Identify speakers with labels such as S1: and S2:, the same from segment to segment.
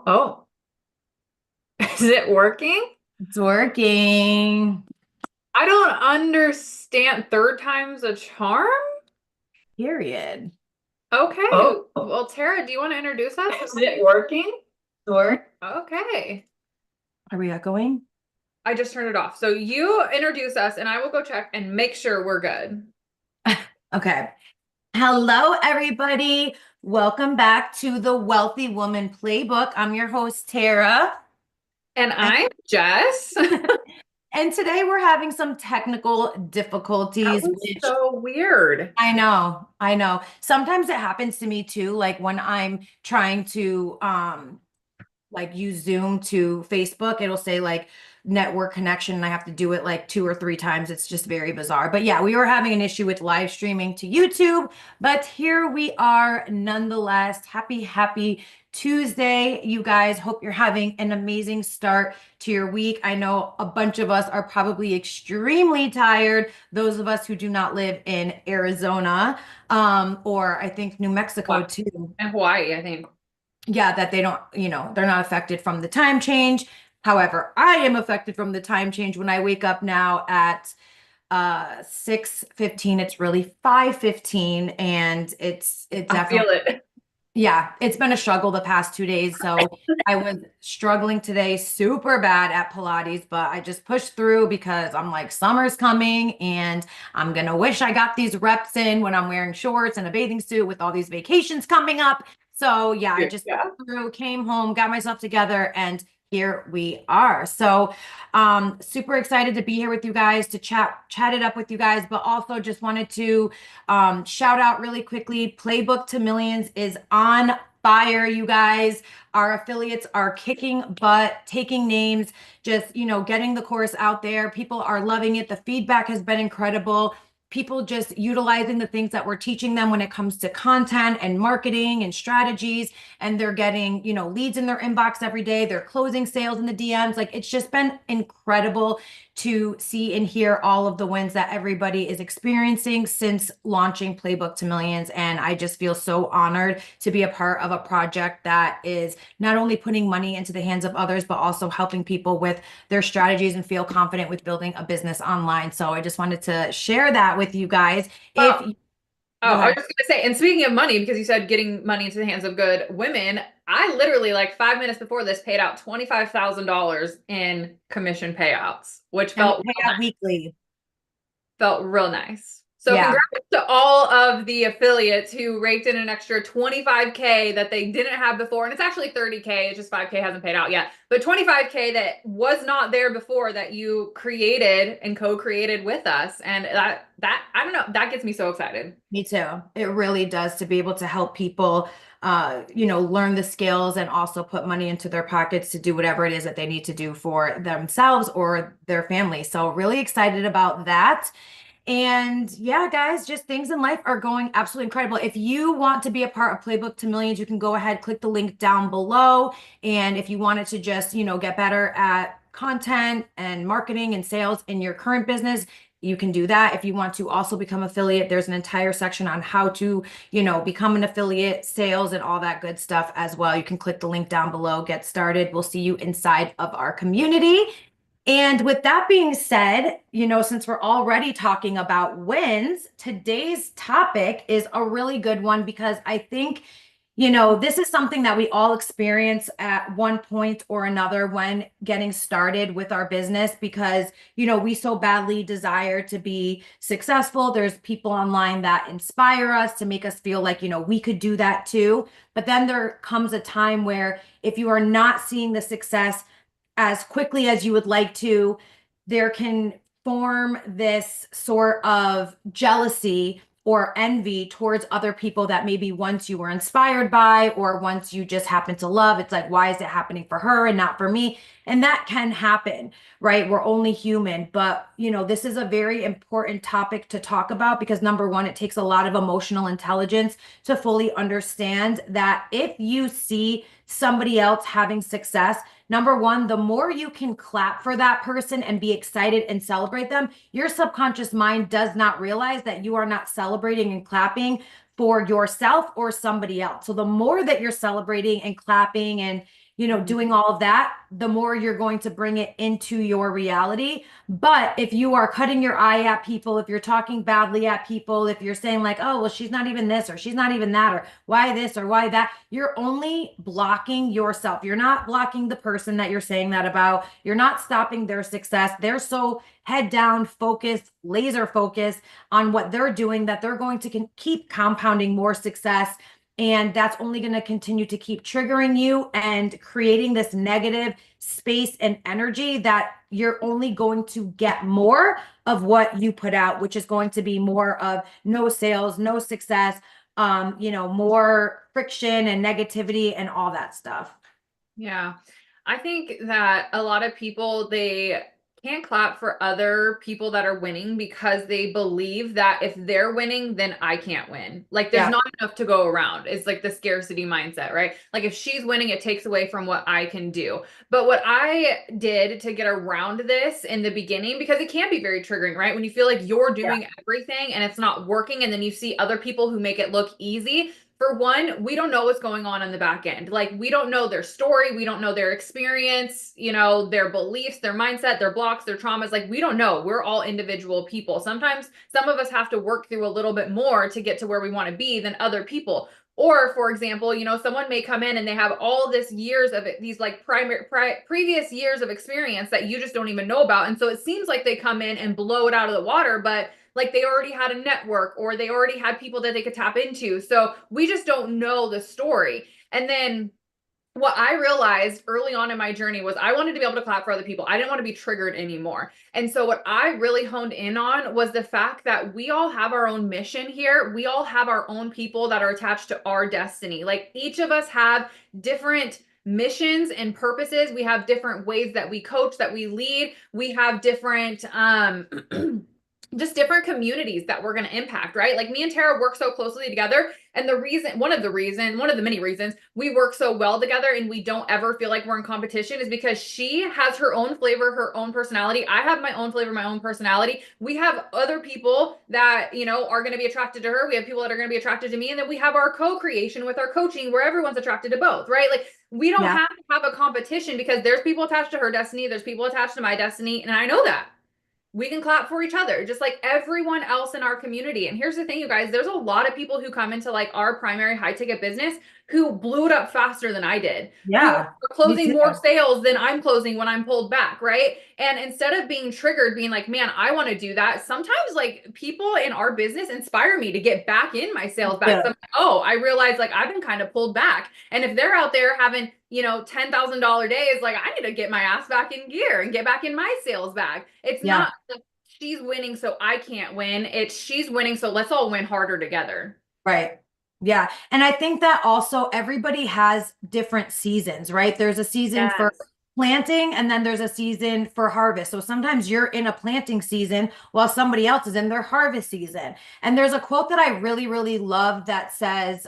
S1: Oh, is it working?
S2: It's working.
S1: I don't understand. Third time's a charm?
S2: Period.
S1: Okay.
S2: Oh,
S1: Well, Tara, do you want to introduce us?
S2: is it working? Sure.
S1: Okay.
S2: Are we going?
S1: I just turned it off. So you introduce us and I will go check and make sure we're good.
S2: Okay. Hello, everybody. Welcome back to the Wealthy Woman Playbook. I'm your host, Tara.
S1: And
S2: And,
S1: I'm Jess.
S2: and today we're having some technical
S1: That
S2: difficulties,
S1: was
S2: which
S1: so weird.
S2: I know. Sometimes it happens to me too, like when I'm trying to like use Zoom to Facebook, it'll say like network connection and I have to do it like 2 or 3 times. It's just very bizarre. But yeah, we were having an issue with live streaming to YouTube, but here we are nonetheless. Happy Tuesday, you guys. Hope you're having an amazing start to your week. I know a bunch of us are probably extremely tired. Those of us who do not live in Arizona, or I think New Mexico
S1: Wow.
S2: too.
S1: And Hawaii, I think.
S2: Yeah, that they don't, they're not affected from the time change. However, I am affected from the time change when I wake up now at 6:15. It's really 5:15 and it
S1: I feel
S2: definitely,
S1: it.
S2: yeah, it's been a struggle the past 2 days. So I was struggling today super bad at Pilates, but I just pushed through because I'm like, summer's coming and I'm gonna wish I got these reps in when I'm wearing shorts and a bathing suit with all these vacations coming up. So yeah, I just
S1: Yeah.
S2: pushed through, came home, got myself together, and here we are. So super excited to be here with you guys to chat it up with you guys, but also just wanted to shout out really quickly. Playbook to Millions is on fire, you guys. Our affiliates are kicking butt, taking names, just, getting the course out there. People are loving it. The feedback has been incredible. People just utilizing the things that we're teaching them when it comes to content and marketing and strategies. And they're getting, leads in their inbox every day. They're closing sales in the DMs. Like it's just been incredible to see and hear all of the wins that everybody is experiencing since launching Playbook to Millions. And I just feel so honored to be a part of a project that is not only putting money into the hands of others, but also helping people with their strategies and feel confident with building a business online. So I just wanted to share that with you guys. If
S1: Oh,
S2: Go
S1: I was
S2: ahead.
S1: just gonna say, and speaking of money, because you said getting money into the hands of good women, I literally like 5 minutes before this paid out $25,000 in commission payouts, which
S2: And we
S1: felt
S2: pay
S1: real
S2: out
S1: nice.
S2: weekly.
S1: Felt real nice. So
S2: Yeah.
S1: congrats to all of the affiliates who raked in an extra 25K that they didn't have before. And it's actually 30K, it's just 5K hasn't paid out yet. But 25K that was not there before that you created and co-created with us. And that I don't know, that gets me so excited.
S2: Me too. It really does to be able to help people, learn the skills and also put money into their pockets to do whatever it is that they need to do for themselves or their family. So really excited about that. And yeah, guys, just things in life are going absolutely incredible. If you want to be a part of Playbook to Millions, you can go ahead, click the link down below. And if you wanted to just, get better at content and marketing and sales in your current business, you can do that. If you want to also become affiliate, there's an entire section on how to, become an affiliate, sales, and all that good stuff as well. You can click the link down below, get started. We'll see you inside of our community. And with that being said, since we're already talking about wins, today's topic is a really good one because I think, this is something that we all experience at one point or another when getting started with our business because, we so badly desire to be successful. There's people online that inspire us to make us feel like, we could do that too. But then there comes a time where if you are not seeing the success as quickly as you would like to, there can form this sort of jealousy or envy towards other people that maybe once you were inspired by or once you just happen to love. It's like, why is it happening for her and not for me? And that can happen, right? We're only human. But, this is a very important topic to talk about because number one, it takes a lot of emotional intelligence to fully understand that if you see somebody else having success, number one, the more you can clap for that person and be excited and celebrate them, your subconscious mind does not realize that you are not celebrating and clapping for yourself or somebody else. So the more that you're celebrating and clapping and,
S1: Mhm.
S2: doing all of that, the more you're going to bring it into your reality. But if you are cutting your eye at people, if you're talking badly at people, if you're saying like, oh, well, she's not even this or she's not even that, or why this or why that, you're only blocking yourself. You're not blocking the person that you're saying that about. You're not stopping their success. They're so head down, focused, laser focused on what they're doing that they're going to keep compounding more success. And that's only going to continue to keep triggering you and creating this negative space and energy that you're only going to get more of what you put out, which is going to be more of no sales, no success, more friction and negativity and all that stuff.
S1: Yeah. I think that a lot of people, they can't clap for other people that are winning because they believe that if they're winning, then I can't win. Like there's
S2: Yeah.
S1: not enough to go around. It's like the scarcity mindset, right? Like if she's winning, it takes away from what I can do. But what I did to get around this in the beginning, because it can be very triggering, right? When you feel like you're
S2: Yeah.
S1: doing everything and it's not working, and then you see other people who make it look easy. For one, we don't know what's going on in the back end. Like we don't know their story, we don't know their experience, their beliefs, their mindset, their blocks, their traumas. Like we don't know. We're all individual people. Sometimes some of us have to work through a little bit more to get to where we want to be than other people. Or for example, someone may come in and they have all this years of it, these like previous years of experience that you just don't even know about. And so it seems like they come in and blow it out of the water, but like they already had a network or they already had people that they could tap into. So we just don't know the story. And then what I realized early on in my journey was I wanted to be able to clap for other people. I didn't want to be triggered anymore. And so what I really honed in on was the fact that we all have our own mission here. We all have our own people that are attached to our destiny. Like each of us have different missions and purposes. We have different ways that we coach, that we lead. We have different just different communities that we're going to impact, right? Like me and Tara work so closely together. And one of the many reasons we work so well together and we don't ever feel like we're in competition is because she has her own flavor, her own personality. I have my own flavor, my own personality. We have other people that, are going to be attracted to her. We have people that are going to be attracted to me. And then we have our co-creation with our coaching where everyone's attracted to both, right? Like we don't
S2: Yeah.
S1: have to have a competition because there's people attached to her destiny. There's people attached to my destiny. And I know that we can clap for each other, just like everyone else in our community. And here's the thing, you guys, there's a lot of people who come into like our primary high ticket business who blew it up faster than I did, who
S2: Yeah.
S1: are
S2: Me
S1: closing
S2: too.
S1: more sales than I'm closing when I'm pulled back, right? And instead of being triggered, being like, man, I want to do that, sometimes like people in our business inspire me to get back in my sales back. So I'm
S2: Yeah.
S1: like, oh, I realize like I've been kind of pulled back. And if they're out there having, $10,000 days, like I need to get my ass back in gear and get back in my sales bag. It's
S2: Yeah.
S1: not like she's winning, so I can't win. It's she's winning, so let's all win harder together.
S2: Right. Yeah. And I think that also everybody has different seasons, right? There's a season for
S1: Yes.
S2: planting and then there's a season for harvest. So sometimes you're in a planting season while somebody else is in their harvest season. And there's a quote that I really, really love that says,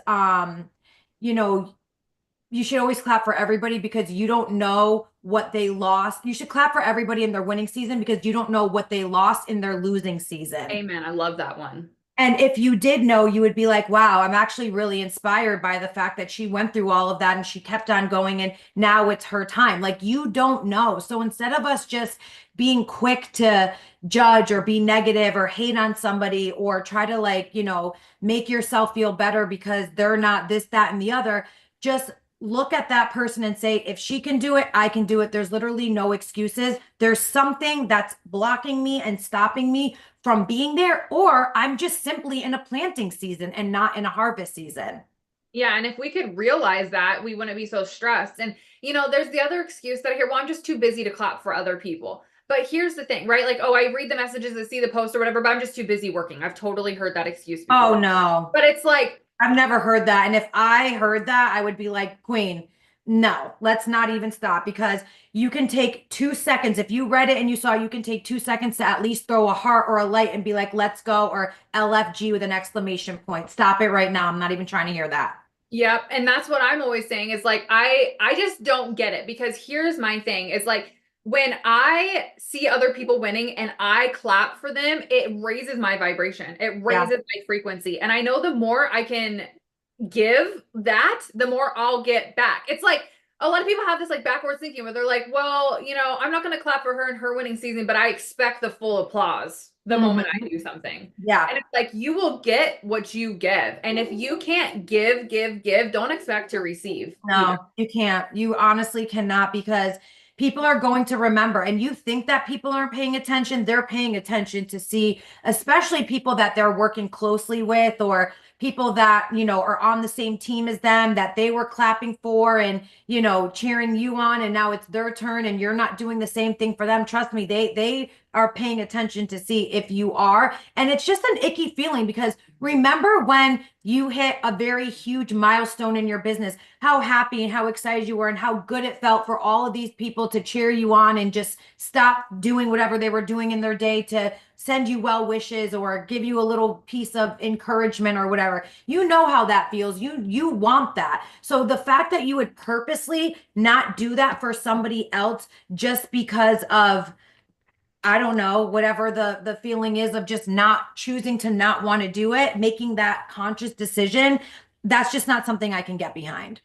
S2: you know, you should always clap for everybody because you don't know what they lost. You should clap for everybody in their winning season because you don't know what they lost in their losing season.
S1: Amen. I love that one.
S2: And if you did know, you would be like, wow, I'm actually really inspired by the fact that she went through all of that and she kept on going and now it's her time. Like you don't know. So instead of us just being quick to judge or be negative or hate on somebody or try to like, make yourself feel better because they're not this, that, and the other, just look at that person and say, if she can do it, I can do it. There's literally no excuses. There's something that's blocking me and stopping me from being there, or I'm just simply in a planting season and not in a harvest season.
S1: Yeah, and if we could realize that, we wouldn't be so stressed. And there's the other excuse that I hear, well, I'm just too busy to clap for other people. But here's the thing, right? Like, oh, I read the messages and see the post or whatever, but I'm just too busy working. I've totally heard that excuse
S2: Oh
S1: before.
S2: no,
S1: But it's like,
S2: I've never heard that. And if I heard that, I would be like, Queen, no, let's not even stop because you can take 2 seconds. If you read it and you saw, you can take 2 seconds to at least throw a heart or a light and be like, let's go, or LFG with an exclamation point. Stop it right now. I'm not even trying to hear that.
S1: yep. And that's what I'm always saying is like, I just don't get it because here's my thing is like, when I see other people winning and I clap for them, it raises my vibration. It
S2: Yeah.
S1: raises my frequency. And I know the more I can give that, the more I'll get back. It's like a lot of people have this like backwards thinking where they're like, well, I'm not going to clap for her in her winning season, but I expect the full applause the moment I
S2: Mhm.
S1: do something.
S2: Yeah.
S1: And it's like, you will get what you give. And if you can't give, don't expect to receive either.
S2: No, you can't. You honestly cannot, because people are going to remember. And you think that people aren't paying attention, they're paying attention to see, especially people that they're working closely with, or people that, are on the same team as them that they were clapping for and, cheering you on, and now it's their turn and you're not doing the same thing for them. Trust me, they are paying attention to see if you are. And it's just an icky feeling, because remember when you hit a very huge milestone in your business, how happy and how excited you were and how good it felt for all of these people to cheer you on and just stop doing whatever they were doing in their day to send you well wishes or give you a little piece of encouragement or whatever. You know how that feels. You want that. So the fact that you would purposely not do that for somebody else just because of, I don't know, whatever the feeling is of just not choosing to not want to do it, making that conscious decision, that's just not something I can get behind.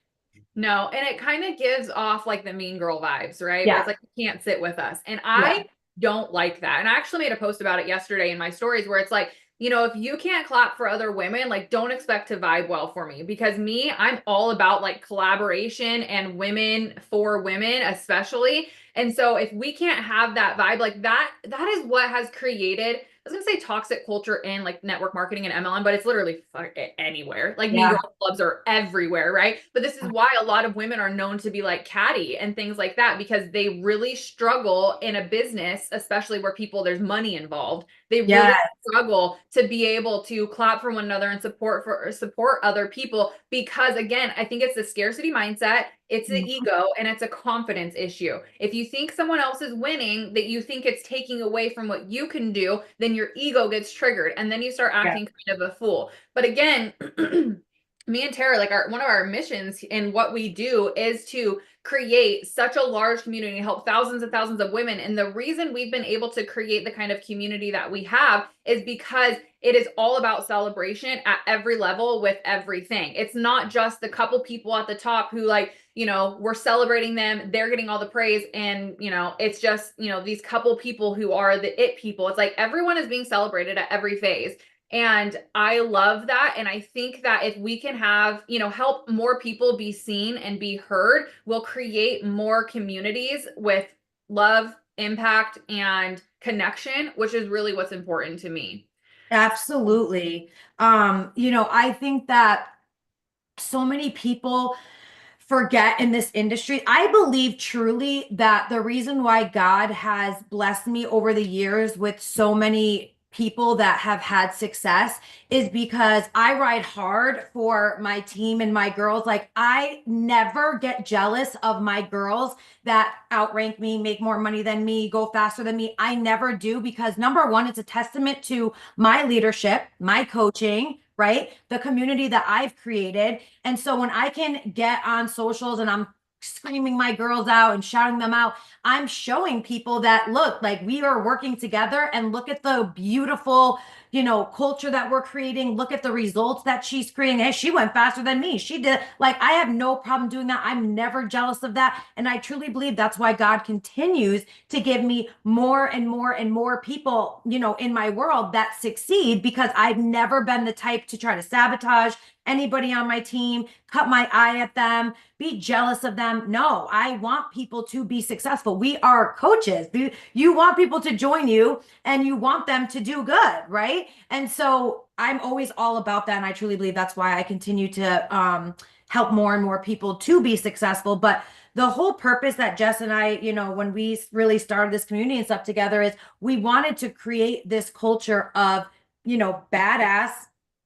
S1: No, and it kind of gives off like the mean girl vibes, right? Where
S2: Yeah.
S1: it's like, you can't sit with us. And
S2: Yeah.
S1: I don't like that. And I actually made a post about it yesterday in my stories where it's like, if you can't clap for other women, like don't expect to vibe well for me, because I'm all about like collaboration and women for women, especially. And so if we can't have that vibe, like that is what has created, I was gonna say toxic culture in like network marketing and MLM, but it's literally anywhere. Like mean
S2: Yeah.
S1: girl clubs are everywhere, right? But this is why a lot of women are known to be like catty and things like that, because they really struggle in a business, especially where there's money involved. They really
S2: Yeah.
S1: struggle to be able to clap for one another and support other people, because again, I think it's the scarcity mindset, it's the
S2: Mhm.
S1: ego, and it's a confidence issue. If you think someone else is winning, that you think it's taking away from what you can do, then your ego gets triggered and then you start
S2: Yeah.
S1: acting kind of a fool. But again, me and Tara, like one of our missions in what we do is to create such a large community and help thousands and thousands of women. And the reason we've been able to create the kind of community that we have is because it is all about celebration at every level with everything. It's not just the couple people at the top who we're celebrating them, they're getting all the praise. And, it's just, these couple people who are the it people. It's like everyone is being celebrated at every phase. And I love that. And I think that if we can have, help more people be seen and be heard, we'll create more communities with love, impact, and connection, which is really what's important to me.
S2: Absolutely. I think that so many people forget in this industry. I believe truly that the reason why God has blessed me over the years with so many people that have had success is because I ride hard for my team and my girls. Like, I never get jealous of my girls that outrank me, make more money than me, go faster than me. I never do, because number one, it's a testament to my leadership, my coaching, right? The community that I've created. And so when I can get on socials and I'm screaming my girls out and shouting them out, I'm showing people that, look, like, we are working together, and look at the beautiful, culture that we're creating. Look at the results that she's creating. Hey, she went faster than me. She did. Like, I have no problem doing that. I'm never jealous of that. And I truly believe that's why God continues to give me more and more and more people, in my world that succeed, because I've never been the type to try to sabotage anybody on my team, cut my eye at them, be jealous of them. No, I want people to be successful. We are coaches. You want people to join you and you want them to do good, right? And so I'm always all about that. And I truly believe that's why I continue to help more and more people to be successful. But the whole purpose that Jess and I, when we really started this community and stuff together, is we wanted to create this culture of, badass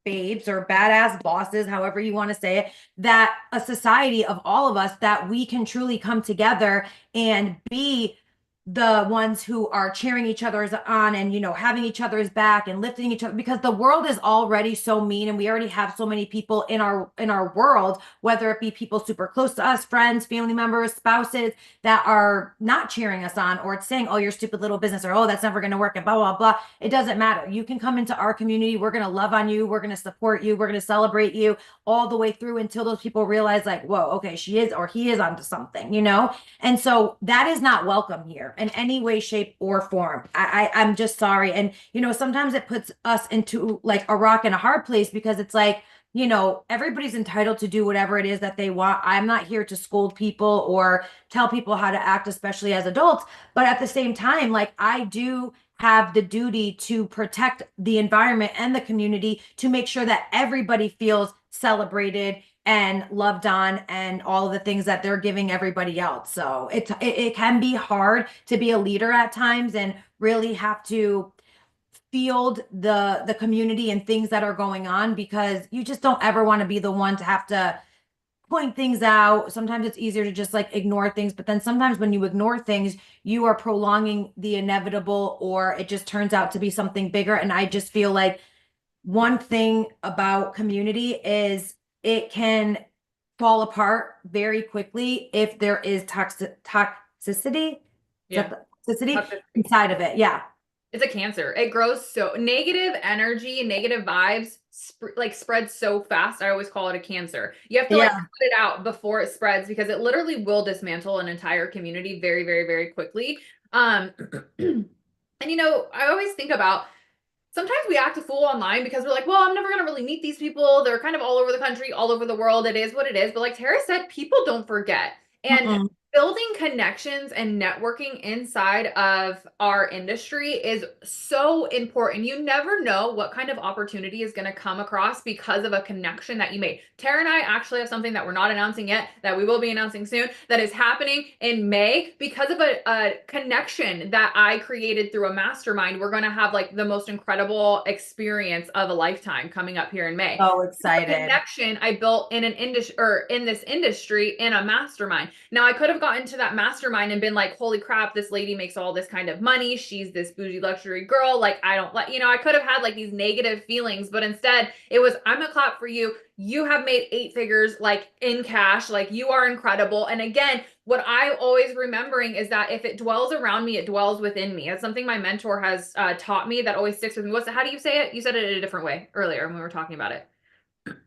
S2: babes or badass bosses, however you want to say it, that a society of all of us, that we can truly come together and be the ones who are cheering each other's on and having each other's back and lifting each other, because the world is already so mean and we already have so many people in our world, whether it be people super close to us, friends, family members, spouses, that are not cheering us on, or it's saying, oh, your stupid little business, or oh, that's never going to work, and blah blah blah. It doesn't matter. You can come into our community. We're going to love on you, we're going to support you, we're going to celebrate you all the way through until those people realize, like, whoa, okay, she is or he is onto something. And so that is not welcome here in any way, shape, or form. I'm just sorry. And sometimes it puts us into like a rock and a hard place, because it's like, everybody's entitled to do whatever it is that they want. I'm not here to scold people or tell people how to act, especially as adults. But at the same time, like, I do have the duty to protect the environment and the community, to make sure that everybody feels celebrated and loved on, and all of the things that they're giving everybody else. So it can be hard to be a leader at times, and really have to field the community and things that are going on, because you just don't ever want to be the one to have to point things out. Sometimes it's easier to just like ignore things, but then sometimes when you ignore things, you are prolonging the inevitable, or it just turns out to be something bigger. And I just feel like one thing about community is it can fall apart very quickly if there is toxicity. Is
S1: Yeah.
S2: that the toxicity inside of it? Yeah.
S1: It's a cancer. It grows so negative energy and negative vibes like spread so fast. I always call it a cancer. You have to like
S2: Yeah.
S1: cut it out before it spreads, because it literally will dismantle an entire community very, very, very quickly. And I always think about, sometimes we act a fool online because we're like, well, I'm never going to really meet these people. They're kind of all over the country, all over the world. It is what it is. But like Tara said, people don't forget. And
S2: Mm-mm.
S1: building connections and networking inside of our industry is so important. You never know what kind of opportunity is going to come across because of a connection that you made. Tara and I actually have something that we're not announcing yet, that we will be announcing soon, that is happening in May because of a connection that I created through a mastermind. We're going to have like the most incredible experience of a lifetime coming up here in May.
S2: So
S1: A
S2: excited.
S1: connection I built in an industry, or in this industry, in a mastermind. Now I could have gotten to that mastermind and been like, holy crap, this lady makes all this kind of money. She's this bougie luxury girl. Like, I don't like, I could have had like these negative feelings, but instead it was, I'm gonna clap for you. You have made 8 figures, like in cash, like you are incredible. And again, what I always remembering is that if it dwells around me, it dwells within me. That's something my mentor has taught me that always sticks with me. How do you say it? You said it in a different way earlier when we were talking about it.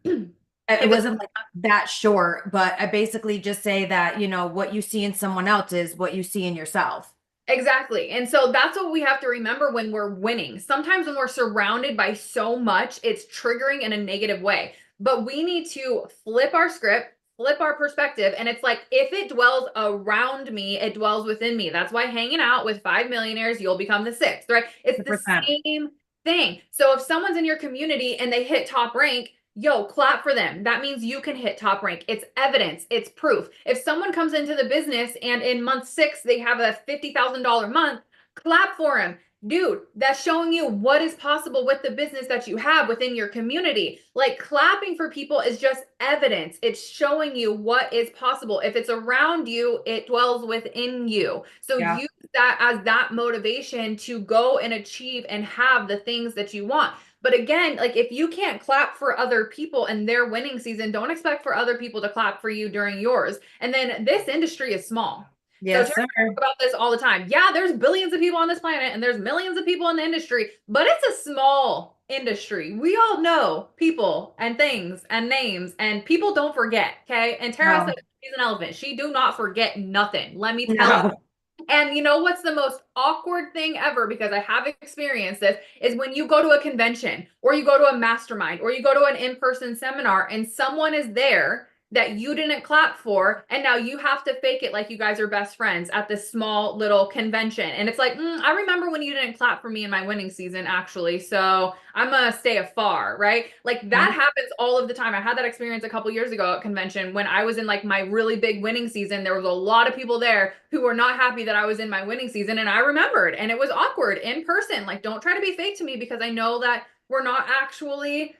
S2: It
S1: If it's
S2: wasn't like that short, but I basically just say that, what you see in someone else is what you see in yourself.
S1: Exactly. And so that's what we have to remember when we're winning. Sometimes when we're surrounded by so much, it's triggering in a negative way. But we need to flip our script, flip our perspective. And it's like, if it dwells around me, it dwells within me. That's why hanging out with 5 millionaires, you'll become the sixth, right? It's the
S2: 100%.
S1: same thing. So if someone's in your community and they hit top rank, yo, clap for them. That means you can hit top rank. It's evidence, it's proof. If someone comes into the business and in month 6 they have a $50,000 month, clap for them. Dude, that's showing you what is possible with the business that you have within your community. Like, clapping for people is just evidence. It's showing you what is possible. If it's around you, it dwells within you. So
S2: Yeah.
S1: use that as that motivation to go and achieve and have the things that you want. But again, like, if you can't clap for other people in their winning season, don't expect for other people to clap for you during yours. And then this industry is small. So
S2: Yes,
S1: Tara
S2: sir.
S1: talk about this all the time. Yeah, there's billions of people on this planet and there's millions of people in the industry, but it's a small industry. We all know people and things and names, and people don't forget. Okay. And Tara
S2: No.
S1: said she's an elephant. She do not forget nothing. Let me tell you.
S2: No.
S1: And you know what's the most awkward thing ever, because I have experienced this, is when you go to a convention or you go to a mastermind or you go to an in-person seminar and someone is there that you didn't clap for, and now you have to fake it like you guys are best friends at this small little convention. And it's like, I remember when you didn't clap for me in my winning season, actually, so I'm gonna stay afar, right? Like, that happens all of the time. I had that experience a couple years ago at convention when I was in like my really big winning season. There was a lot of people there who were not happy that I was in my winning season, and I remembered, and it was awkward in person. Like, don't try to be fake to me, because I know that we're not actually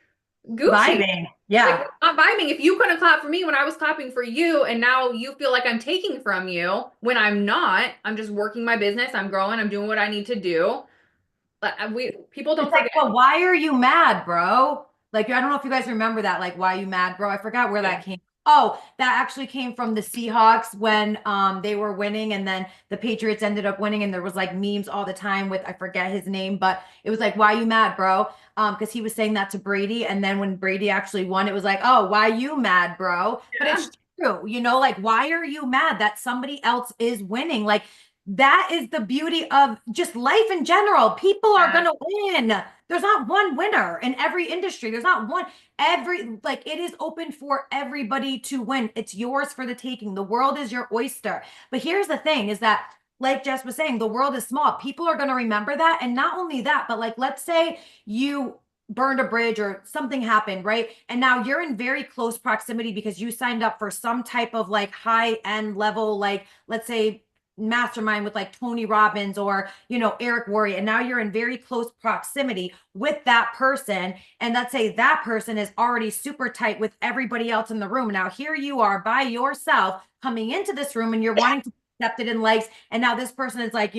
S1: Gucci.
S2: Vibing.
S1: Like
S2: Yeah.
S1: we're not vibing. If you couldn't clap for me when I was clapping for you, and now you feel like I'm taking from you when I'm not, I'm just working my business, I'm growing, I'm doing what I need to do. But we people
S2: It's
S1: don't
S2: like,
S1: forget.
S2: but why are you mad, bro? Like, I don't know if you guys remember that. Like, why are you mad, bro? I forgot where
S1: Yeah.
S2: that came. Oh, that actually came from the Seahawks when they were winning and then the Patriots ended up winning and there was like memes all the time with I forget his name, but it was like, why are you mad, bro? Because he was saying that to Brady. And then when Brady actually won, it was like, oh, why you mad, bro? But
S1: Yeah.
S2: it's true, like, why are you mad that somebody else is winning? Like, that is the beauty of just life in general. People are
S1: Yeah.
S2: going to win. There's not one winner in every industry. There's not one like it is open for everybody to win. It's yours for the taking. The world is your oyster. But here's the thing is that like Jess was saying, the world is small. People are going to remember that. And not only that, but like let's say you burned a bridge or something happened, right? And now you're in very close proximity because you signed up for some type of like high end level, like let's say mastermind with like Tony Robbins or, Eric Worre. And now you're in very close proximity with that person. And let's say that person is already super tight with everybody else in the room. Now here you are by yourself coming into this room and you're wanting to be accepted in likes. And now this person is like,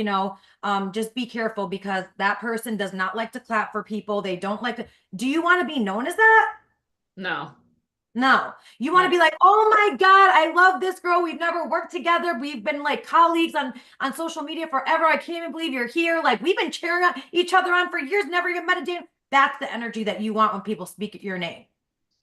S2: just be careful because that person does not like to clap for people. They don't like to. Do you want to be known as that?
S1: No.
S2: No, you want to
S1: No.
S2: be like, oh my God, I love this girl. We've never worked together. We've been like colleagues on social media forever. I can't even believe you're here. Like we've been cheering each other on for years, never even met a day. That's the energy that you want when people speak your name.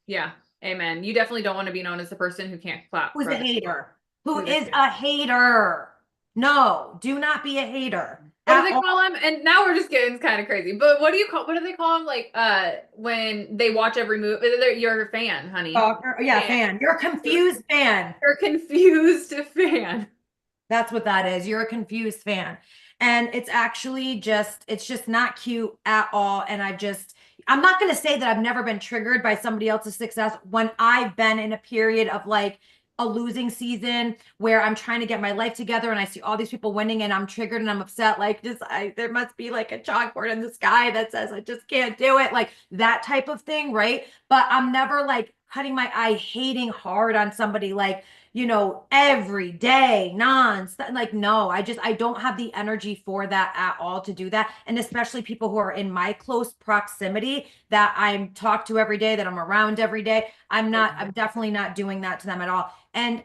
S1: Yeah. Amen. You definitely don't want to be known as the person who can't clap
S2: Who's
S1: for
S2: a
S1: other people.
S2: hater? Who
S1: Who's a
S2: is
S1: hater.
S2: a hater? No, do not be a hater
S1: What do
S2: at
S1: they
S2: all.
S1: call him? And now we're just getting kind of crazy. But what do they call him? Like when they watch every movie, you're a fan, honey.
S2: Yeah,
S1: Fan.
S2: fan. You're a confused fan.
S1: You're a confused fan.
S2: That's what that is. You're a confused fan. And it's actually it's just not cute at all. And I'm not going to say that I've never been triggered by somebody else's success when I've been in a period of like a losing season where I'm trying to get my life together and I see all these people winning and I'm triggered and I'm upset. Like there must be like a chalkboard in the sky that says I just can't do it. Like that type of thing. Right. But I'm never like cutting my eye, hating hard on somebody like, every day, non-stop. Like, no, I don't have the energy for that at all to do that. And especially people who are in my close proximity that I'm talked to every day, that I'm around every day. I'm definitely not doing that to them at all. And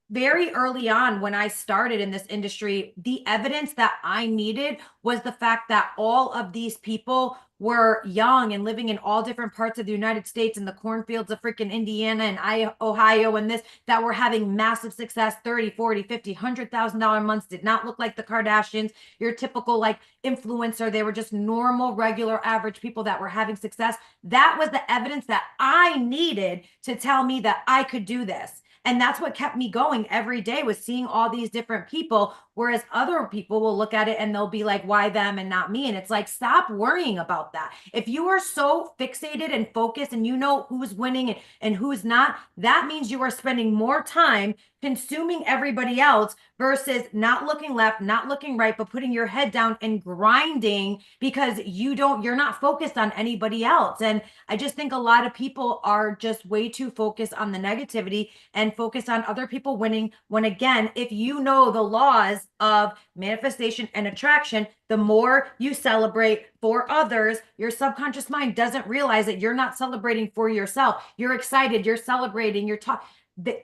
S2: very early on, when I started in this industry, the evidence that I needed was the fact that all of these people were young and living in all different parts of the United States in the cornfields of freaking Indiana and Ohio and this that were having massive success 30, 40, 50, $100,000 months, did not look like the Kardashians, your typical like influencer. They were just normal, regular, average people that were having success. That was the evidence that I needed to tell me that I could do this. And that's what kept me going every day was seeing all these different people. Whereas other people will look at it and they'll be like, why them and not me? And it's like, stop worrying about that. If you are so fixated and focused and you know who's winning and who's not, that means you are spending more time consuming everybody else versus not looking left, not looking right, but putting your head down and grinding because you're not focused on anybody else. And I just think a lot of people are just way too focused on the negativity and focus on other people winning. When again, if you know the laws of manifestation and attraction, the more you celebrate for others, your subconscious mind doesn't realize that you're not celebrating for yourself. You're excited, you're celebrating, you're talking.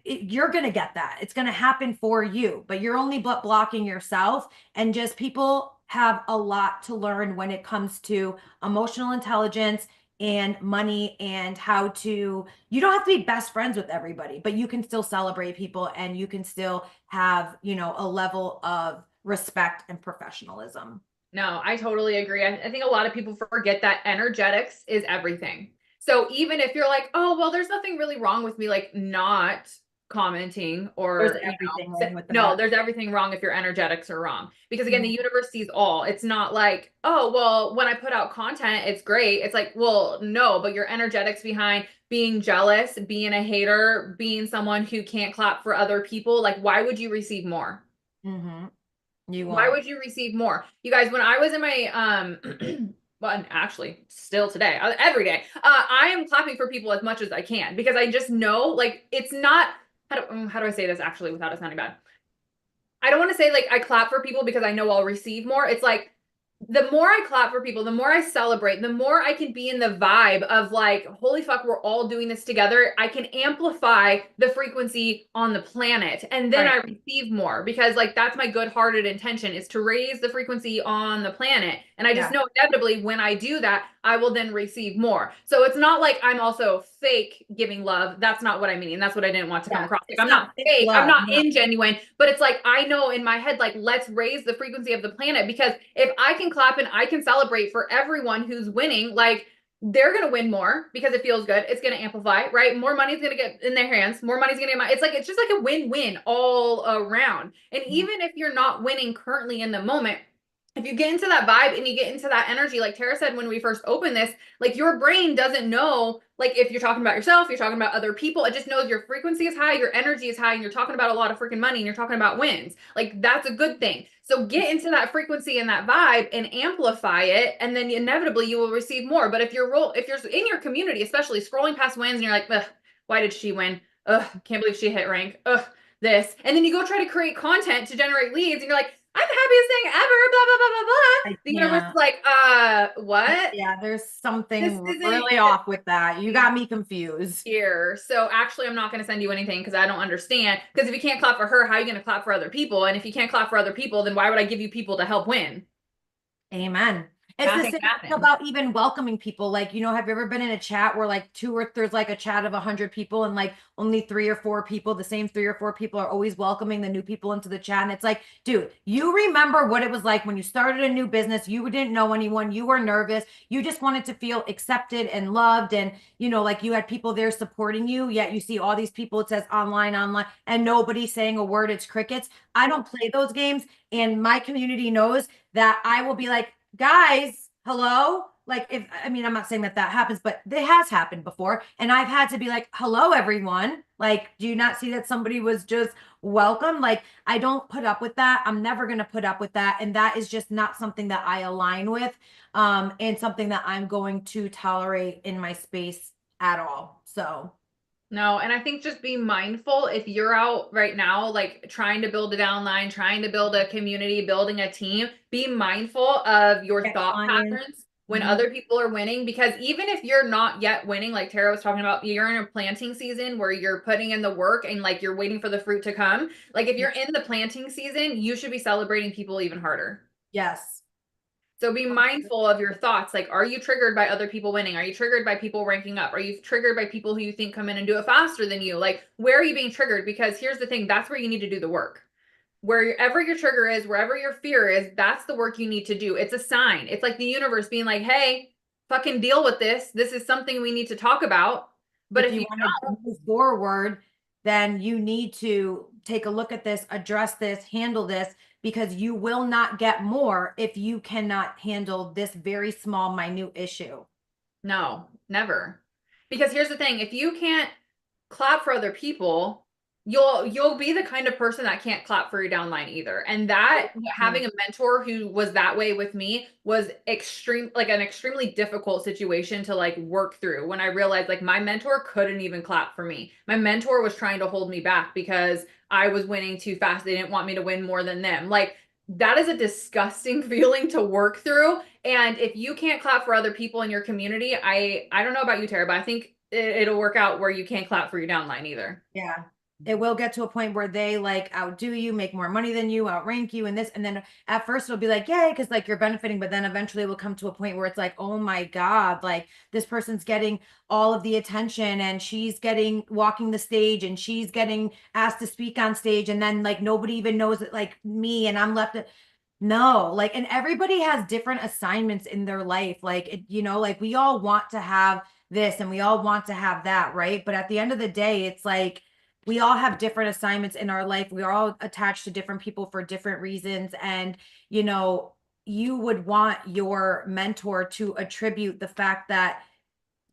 S2: You're going to get that. It's going to happen for you, but you're only but blocking yourself. And just people have a lot to learn when it comes to emotional intelligence and money and how to you don't have to be best friends with everybody, but you can still celebrate people and you can still have, a level of respect and professionalism.
S1: No, I totally agree. I think a lot of people forget that energetics is everything. So even if you're like, oh, well, there's nothing really wrong with me, like not commenting
S2: There's
S1: or,
S2: everything wrong with
S1: no,
S2: that.
S1: there's everything wrong if your energetics are wrong. Because again, the
S2: Mhm.
S1: universe sees all. It's not like, oh, well, when I put out content, it's great. It's like, well, no, but your energetics behind being jealous, being a hater, being someone who can't clap for other people, like, why would you receive more?
S2: Mhm. You
S1: Why
S2: won't.
S1: would you receive more? You guys, when I was in my well, and actually still today, every day, I am clapping for people as much as I can because I just know like it's not, how do I say this actually without it sounding bad? I don't want to say like I clap for people because I know I'll receive more. It's like the more I clap for people, the more I celebrate, the more I can be in the vibe of like, holy fuck, we're all doing this together. I can amplify the frequency on the planet and then I
S2: Right.
S1: receive more because like that's my good-hearted intention is to raise the frequency on the planet. And I just
S2: Yeah.
S1: know inevitably when I do that, I will then receive more. So it's not like I'm also fake giving love. That's not what I mean. That's what I didn't want to come
S2: Yeah.
S1: across. Like
S2: It's
S1: I'm
S2: not
S1: not
S2: fake
S1: fake. I'm
S2: love.
S1: not
S2: No.
S1: ingenuine, but it's like I know in my head, like, let's raise the frequency of the planet because if I can clap and I can celebrate for everyone who's winning, like they're gonna win more because it feels good. It's gonna amplify, right? More money's gonna get in their hands, more money's gonna get my it's like it's just like a win-win all around. And
S2: Mhm.
S1: even if you're not winning currently in the moment, if you get into that vibe and you get into that energy, like Tara said when we first opened this, like your brain doesn't know, like if you're talking about yourself, you're talking about other people, it just knows your frequency is high, your energy is high, and you're talking about a lot of freaking money and you're talking about wins. Like that's a good thing. So get into that frequency and that vibe and amplify it, and then inevitably you will receive more. But if you're in your community, especially scrolling past wins and you're like, ugh, why did she win? Ugh, can't believe she hit rank. Ugh, this. And then you go try to create content to generate leads and you're like, I'm the happiest thing ever, blah, blah, blah, blah, blah.
S2: I
S1: The universe is
S2: can't.
S1: like, what?
S2: Yeah, there's
S1: This
S2: something
S1: isn't
S2: really off with that. You got me confused.
S1: here. So actually, I'm not going to send you anything because I don't understand. Because if you can't clap for her, how are you going to clap for other people? And if you can't clap for other people, then why would I give you people to help win?
S2: Amen. It's the
S1: Math ain't
S2: same thing
S1: mathing.
S2: about even welcoming people. Like, have you ever been in a chat where like there's like a chat of 100 people and like only 3 or 4 people, the same 3 or 4 people are always welcoming the new people into the chat. And it's like, dude, you remember what it was like when you started a new business. You didn't know anyone. You were nervous. You just wanted to feel accepted and loved. And, like you had people there supporting you. Yet you see all these people, it says online, and nobody's saying a word. It's crickets. I don't play those games. And my community knows that I will be like, guys, hello. Like, if I mean, I'm not saying that happens, but it has happened before. And I've had to be like, hello, everyone. Like, do you not see that somebody was just welcome? Like, I don't put up with that. I'm never going to put up with that. And that is just not something that I align with, and something that I'm going to tolerate in my space at all. So,
S1: No, and I think just be mindful if you're out right now, like trying to build a downline, trying to build a community, building a team, be mindful of your
S2: get
S1: thought
S2: clients.
S1: patterns when
S2: Mhm.
S1: other people are winning. Because even if you're not yet winning, like Tara was talking about, you're in a planting season where you're putting in the work and like you're waiting for the fruit to come. Like if you're in the planting season, you should be celebrating people even harder.
S2: Yes.
S1: So be mindful of your thoughts. Like, are you triggered by other people winning? Are you triggered by people ranking up? Are you triggered by people who you think come in and do it faster than you? Like, where are you being triggered? Because here's the thing, that's where you need to do the work. Wherever your trigger is, wherever your fear is, that's the work you need to do. It's a sign. It's like the universe being like, hey, fucking deal with this. This is something we need to talk about. But
S2: If
S1: if
S2: you
S1: you
S2: want to move forward, then you need to take a look at this, address this, handle this, because you will not get more if you cannot handle this very small, minute issue.
S1: no, never. Because here's the thing, if you can't clap for other people, you'll be the kind of person that can't clap for your downline either. And that
S2: Mm.
S1: having a mentor who was that way with me was an extremely difficult situation to like work through when I realized like my mentor couldn't even clap for me. My mentor was trying to hold me back because I was winning too fast. They didn't want me to win more than them. Like that is a disgusting feeling to work through. And if you can't clap for other people in your community, I don't know about you, Tara, but I think it'll work out where you can't clap for your downline either.
S2: Yeah. It will get to a point where they like outdo you, make more money than you, outrank you, and this. And then at first it'll be like, yay, because like you're benefiting, but then eventually it will come to a point where it's like, oh my God, like this person's getting all of the attention and she's getting walking the stage and she's getting asked to speak on stage. And then like nobody even knows it like me and I'm left. No, like, and everybody has different assignments in their life. Like, like we all want to have this and we all want to have that, right? But at the end of the day, it's like we all have different assignments in our life. We are all attached to different people for different reasons. And, you would want your mentor to attribute the fact that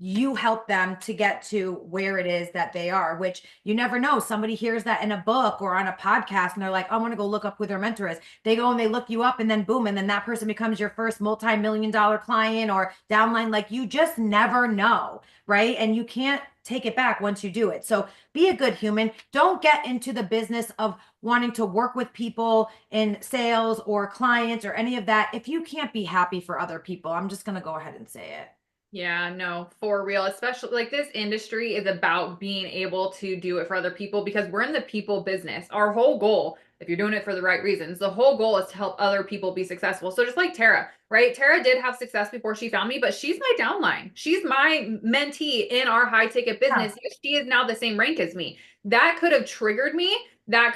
S2: you help them to get to where it is that they are, which you never know. Somebody hears that in a book or on a podcast and they're like, I want to go look up who their mentor is. They go and they look you up and then boom, and then that person becomes your first multi-million-dollar client or downline. Like you just never know, right? And you can't take it back once you do it. So be a good human. Don't get into the business of wanting to work with people in sales or clients or any of that if you can't be happy for other people. I'm just going to go ahead and say it.
S1: Yeah, no, for real. Especially like this industry is about being able to do it for other people because we're in the people business. Our whole goal, if you're doing it for the right reasons, the whole goal is to help other people be successful. So just like Tara, right? Tara did have success before she found me, but she's my downline. She's my mentee in our high ticket
S2: Yeah.
S1: business. She is now the same rank as me. That could have triggered me. That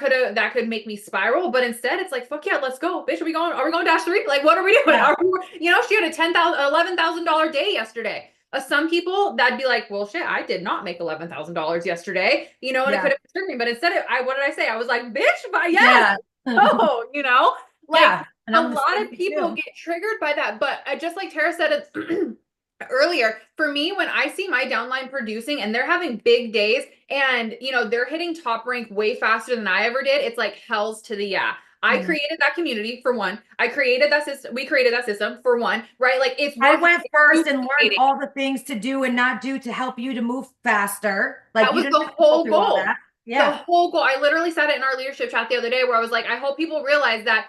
S1: could make me spiral, but instead it's like, fuck yeah, let's go. Bitch, are we going dash three? Like, what are we doing?
S2: Yeah.
S1: She had a $11,000 day yesterday. Some people that'd be like, well, shit, I did not make $11,000 yesterday, and it
S2: Yeah.
S1: could have triggered me. But instead, what did I say? I was like, bitch, but yes,
S2: Yeah.
S1: oh, like
S2: Yeah. And
S1: a
S2: I'm the
S1: lot
S2: same
S1: of
S2: way
S1: people
S2: too.
S1: get triggered by that. But just like Tara said it earlier, for me, when I see my downline producing and they're having big days and they're hitting top rank way faster than I ever did, it's like hell's to the yeah. I
S2: Mhm.
S1: created that community for one. I created that system. We created that system for one, right? Like it's
S2: I
S1: worth
S2: went first and learned
S1: duplicating.
S2: all the things to do and not do to help you to move faster. Like
S1: That
S2: you
S1: was
S2: didn't
S1: the
S2: have to go
S1: whole
S2: through all
S1: goal.
S2: that.
S1: The
S2: Yeah.
S1: whole goal. I literally said it in our leadership chat the other day where I was like, I hope people realize that,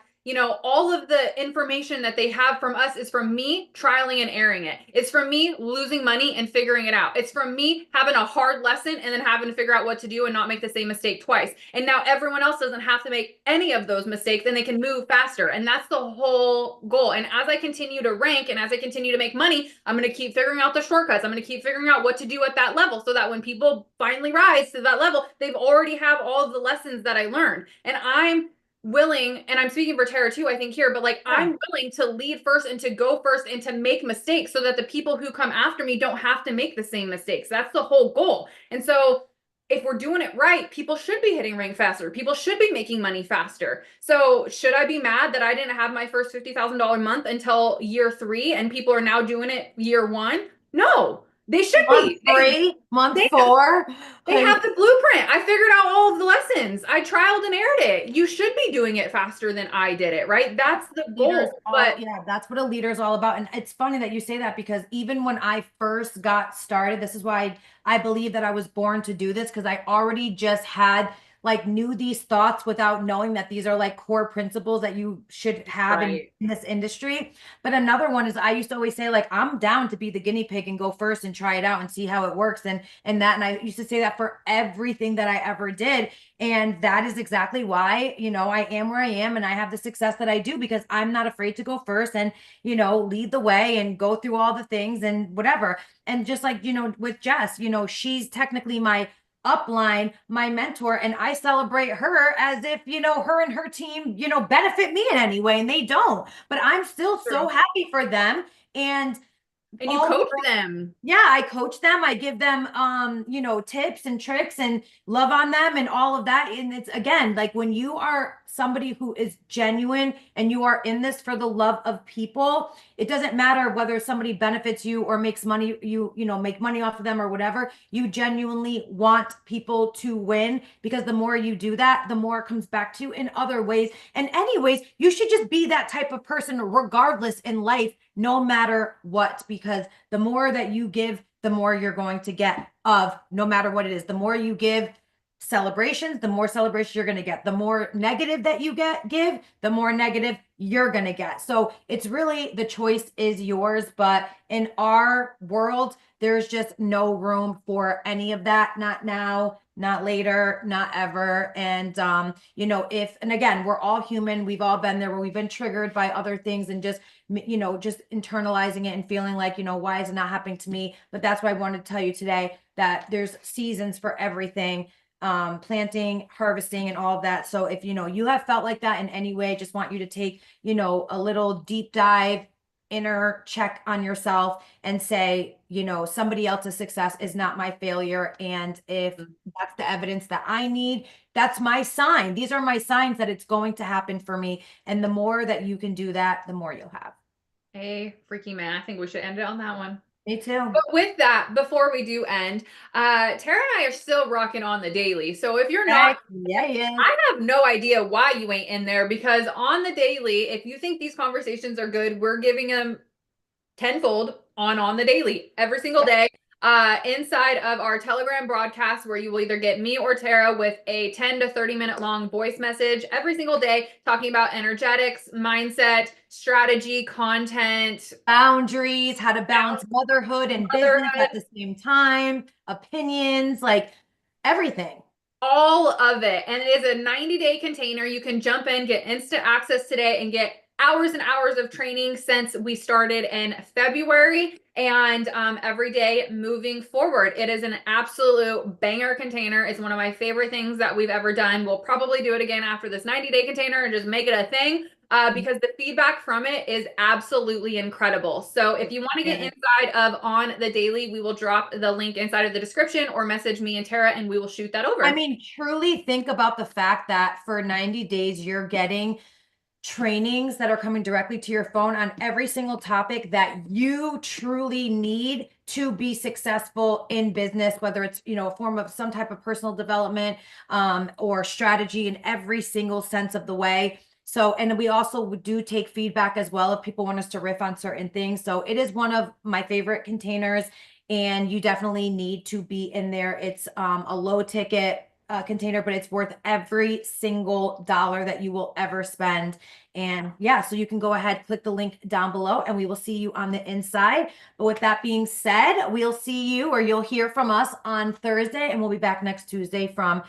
S1: all of the information that they have from us is from me trialing and erroring it. It's from me losing money and figuring it out. It's from me having a hard lesson and then having to figure out what to do and not make the same mistake twice. And now everyone else doesn't have to make any of those mistakes and they can move faster. And that's the whole goal. And as I continue to rank and as I continue to make money, I'm going to keep figuring out the shortcuts. I'm going to keep figuring out what to do at that level so that when people finally rise to that level, they've already have all of the lessons that I learned. And I'm willing, and I'm speaking for Tara too, I think here, but like
S2: Yeah.
S1: I'm willing to lead first and to go first and to make mistakes so that the people who come after me don't have to make the same mistakes. That's the whole goal. And so if we're doing it right, people should be hitting rank faster. People should be making money faster. So should I be mad that I didn't have my first $50,000 month until year 3 and people are now doing it year 1? No, they should
S2: Month
S1: be.
S2: three, month
S1: They
S2: four.
S1: they
S2: Like,
S1: have the blueprint. I figured out all of the lessons. I trialed and errored it. You should be doing it faster than I did it, right?
S2: that's
S1: That's
S2: what
S1: the
S2: a leader's
S1: goal.
S2: all,
S1: But
S2: yeah, that's what a leader's all about. And it's funny that you say that because even when I first got started, this is why I believe that I was born to do this because I already just had like knew these thoughts without knowing that these are like core principles that you should have
S1: right.
S2: in this industry. But another one is I used to always say like I'm down to be the guinea pig and go first and try it out and see how it works and I used to say that for everything that I ever did. And that is exactly why, I am where I am and I have the success that I do because I'm not afraid to go first and, lead the way and go through all the things and whatever. And just like, with Jess, she's technically my upline, my mentor, and I celebrate her as if, her and her team, benefit me in any way and they don't. But I'm still so
S1: True.
S2: happy for them. And
S1: And you
S2: all
S1: coach them.
S2: yeah, I coach them. I give them tips and tricks and love on them and all of that. And it's again, like when you are somebody who is genuine and you are in this for the love of people, it doesn't matter whether somebody benefits you or makes money, make money off of them or whatever. You genuinely want people to win because the more you do that, the more it comes back to you in other ways. And anyways, you should just be that type of person regardless in life, no matter what, because the more that you give, the more you're going to get of no matter what it is. The more you give celebrations, the more celebrations you're going to get. The more negative that you give, the more negative you're going to get. So it's really the choice is yours. But in our world, there's just no room for any of that. Not now, not later, not ever. And and again, we're all human. We've all been there where we've been triggered by other things and just internalizing it and feeling like, why is it not happening to me? But that's why I wanted to tell you today that there's seasons for everything, planting, harvesting, and all of that. So if, you have felt like that in any way, just want you to take, a little deep dive, inner check on yourself and say, somebody else's success is not my failure. And if that's the evidence that I need, that's my sign. These are my signs that it's going to happen for me. And the more that you can do that, the more you'll have.
S1: Hey, freaky man. I think we should end it on that one.
S2: Me too.
S1: But with that, before we do end, Tara and I are still rocking on the daily. So if you're not,
S2: Heck, yeah, yeah.
S1: I have no idea why you ain't in there, because on the daily, if you think these conversations are good, we're giving them tenfold on the daily every single
S2: Yep.
S1: day, inside of our Telegram broadcast, where you will either get me or Tara with a 10 to 30 minute long voice message every single day talking about energetics, mindset, strategy, content,
S2: Boundaries, how to balance motherhood and business
S1: motherhood,
S2: at the same time, opinions, like everything.
S1: all of it. And it is a 90-day container. You can jump in, get instant access today, and get hours and hours of training since we started in February, and every day moving forward. It is an absolute banger container. It's one of my favorite things that we've ever done. We'll probably do it again after this 90-day container and just make it a thing. Because the feedback from it is absolutely incredible. So if you want to get
S2: Yeah.
S1: inside of On the Daily, we will drop the link inside of the description, or message me and Tara and we will shoot that
S2: I
S1: over.
S2: mean, truly think about the fact that for 90 days, you're getting trainings that are coming directly to your phone on every single topic that you truly need to be successful in business, whether it's, a form of some type of personal development, or strategy in every single sense of the way. So, and we also do take feedback as well if people want us to riff on certain things. So it is one of my favorite containers, and you definitely need to be in there. It's a low ticket container, but it's worth every single dollar that you will ever spend. And yeah, so you can go ahead, click the link down below, and we will see you on the inside. But with that being said, we'll see you, or you'll hear from us on Thursday, and we'll be back next Tuesday from